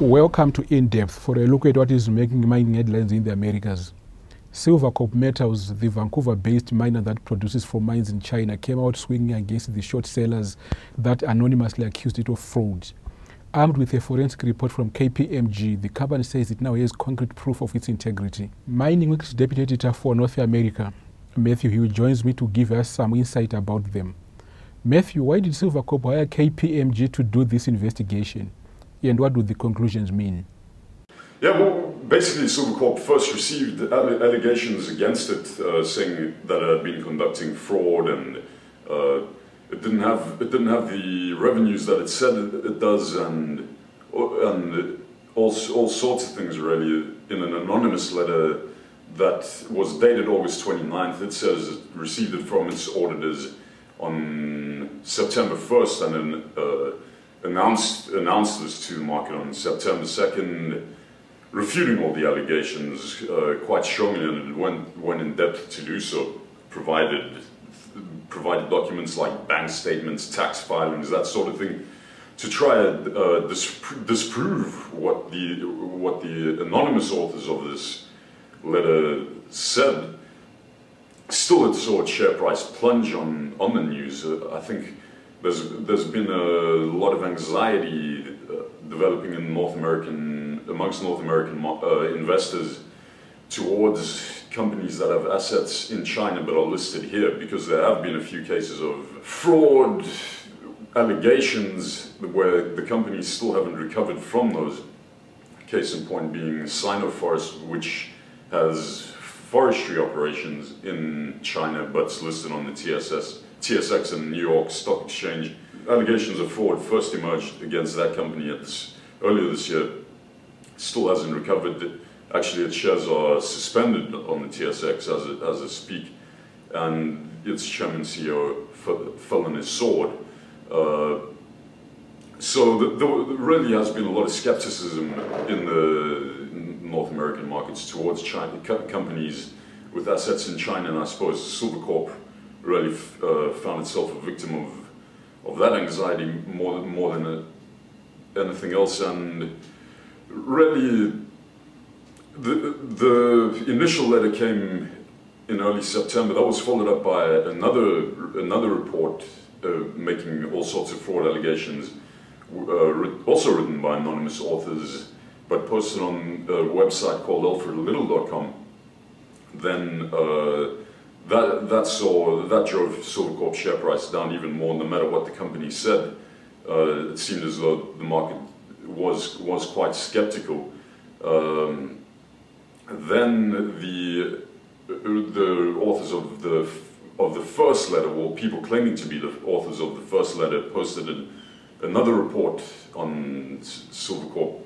Welcome to In Depth for a look at what is making mining headlines in the Americas. Silvercorp Metals, the Vancouver-based miner that produces for mines in China, came out swinging against the short sellers that anonymously accused it of fraud. Armed with a forensic report from KPMG, the company says it now has concrete proof of its integrity. Mining Week's deputy editor for North America, Matthew Hill, joins me to give us some insight about them. Matthew, why did Silvercorp hire KPMG to do this investigation? And what do the conclusions mean? Yeah, well, basically Silvercorp first received allegations against it, saying that it had been conducting fraud and it didn't have the revenues that it said it does, and all sorts of things really. In an anonymous letter that was dated August 29th, it says it received it from its auditors on September 1st and then announced this to the market on September 2nd, refuting all the allegations quite strongly, and it went in depth to do so, provided documents like bank statements, tax filings, that sort of thing, to try and disprove what the anonymous authors of this letter said. Still, it saw its share price plunge on the news. I think there's been a lot of anxiety developing in amongst North American investors towards companies that have assets in China but are listed here, because there have been a few cases of fraud allegations where the companies still haven't recovered from those. Case in point being Silvercorp, which has forestry operations in China but's listed on the TSX and New York Stock Exchange. Allegations of fraud first emerged against that company earlier this year. Still hasn't recovered. Actually, its shares are suspended on the TSX as I speak, and its chairman and CEO fell on his sword. So there really has been a lot of skepticism in the North American markets towards China, companies with assets in China, and I suppose Silvercorp really found itself a victim of that anxiety more than anything else. And really, the initial letter came in early September. That was followed up by another report making all sorts of fraud allegations, also written by anonymous authors, but posted on a website called alfredlittle.com. Then that drove Silvercorp's share price down even more. No matter what the company said, it seemed as though the market was quite skeptical. Then the authors of the first letter, or people claiming to be the authors of the first letter, posted another report on Silvercorp,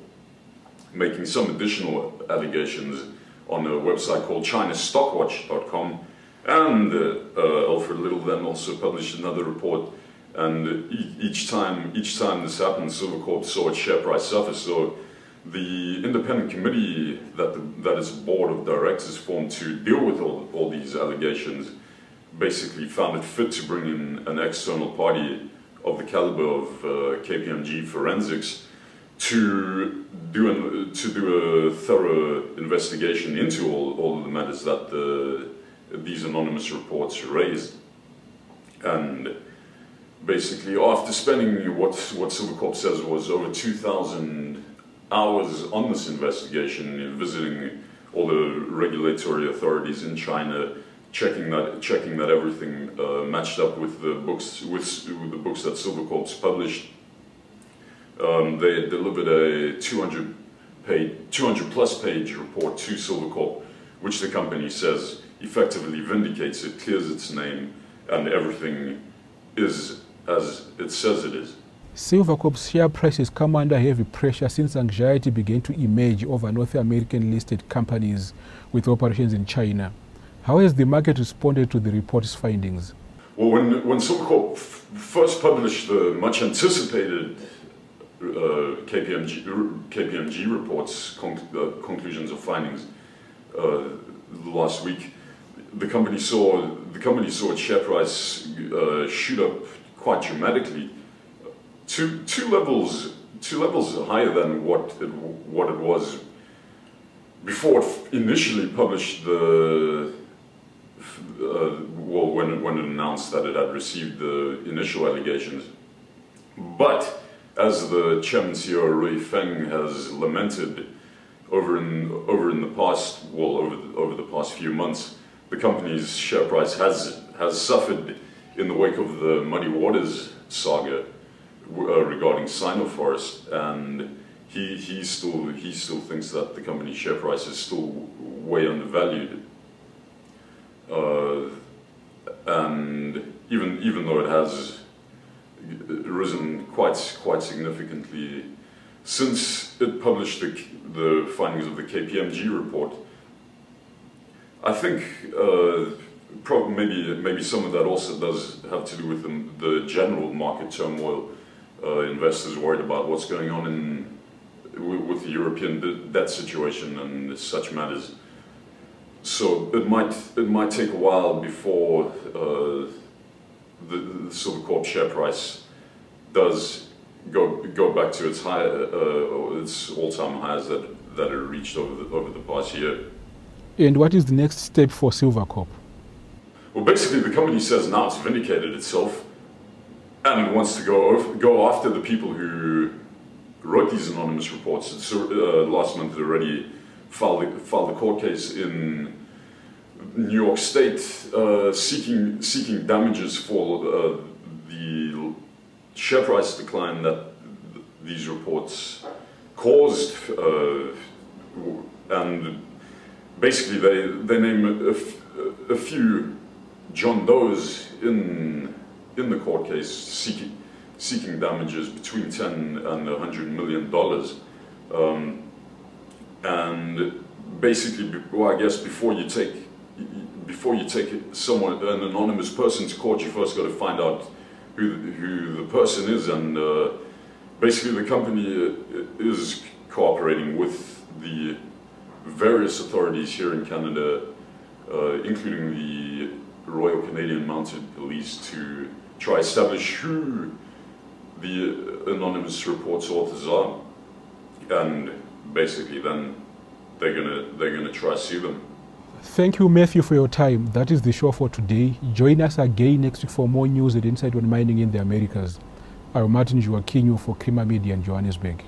making some additional allegations on a website called ChinaStockwatch.com. And Alfred Little then also published another report, and each time this happened, Silvercorp saw its share price suffer. So the independent committee that is a board of directors formed to deal with all these allegations basically found it fit to bring in an external party of the caliber of KPMG Forensics to do a thorough investigation into all of the matters that these anonymous reports raised. And basically, after spending what Silvercorp says was over 2,000 hours on this investigation, visiting all the regulatory authorities in China, checking that everything matched up with the books that Silvercorp's published, they delivered a 200+ page report to Silvercorp, which the company says effectively vindicates it, clears its name, and everything is as it says it is. Silvercorp's share price has come under heavy pressure since anxiety began to emerge over North American listed companies with operations in China. How has the market responded to the report's findings? Well, when Silvercorp first published the much anticipated KPMG reports, conclusions of findings last week, the company saw its share price shoot up quite dramatically. Two levels to levels higher than what it was before it initially published the well, when it announced that it had received the initial allegations. But as the chairman CEO Rui Feng has lamented over in the past, well, over the past few months, the company's share price has suffered in the wake of the Muddy Waters saga regarding Sino-Forest, and he still thinks that the company's share price is still way undervalued. And even though it has risen quite significantly since it published the findings of the KPMG report, I think maybe some of that also does have to do with the general market turmoil. Investors worried about what's going on with the European debt situation and such matters. So it might take a while before the Silvercorp share price does go back to its all-time highs that it reached over the past year. And what is the next step for Silvercorp? Well, basically, the company says now it's vindicated itself, and it wants to go after the people who wrote these anonymous reports. Last month, it already filed a court case in New York State seeking damages for the share price decline that these reports caused, and basically they name a few John Does in the court case seeking damages between $10 and $100 million, and basically, well, I guess before you take an anonymous person to court, you first got to find out who the person is, and basically the company is cooperating with the various authorities here in Canada, including the Royal Canadian Mounted Police, to try establish who the anonymous reports authors are, and basically then they're gonna try to sue them. Thank you, Matthew, for your time. That is the show for today. Join us again next week for more news and insight on mining in the Americas. I'm Martin Joaquino for Crema Media in Johannesburg.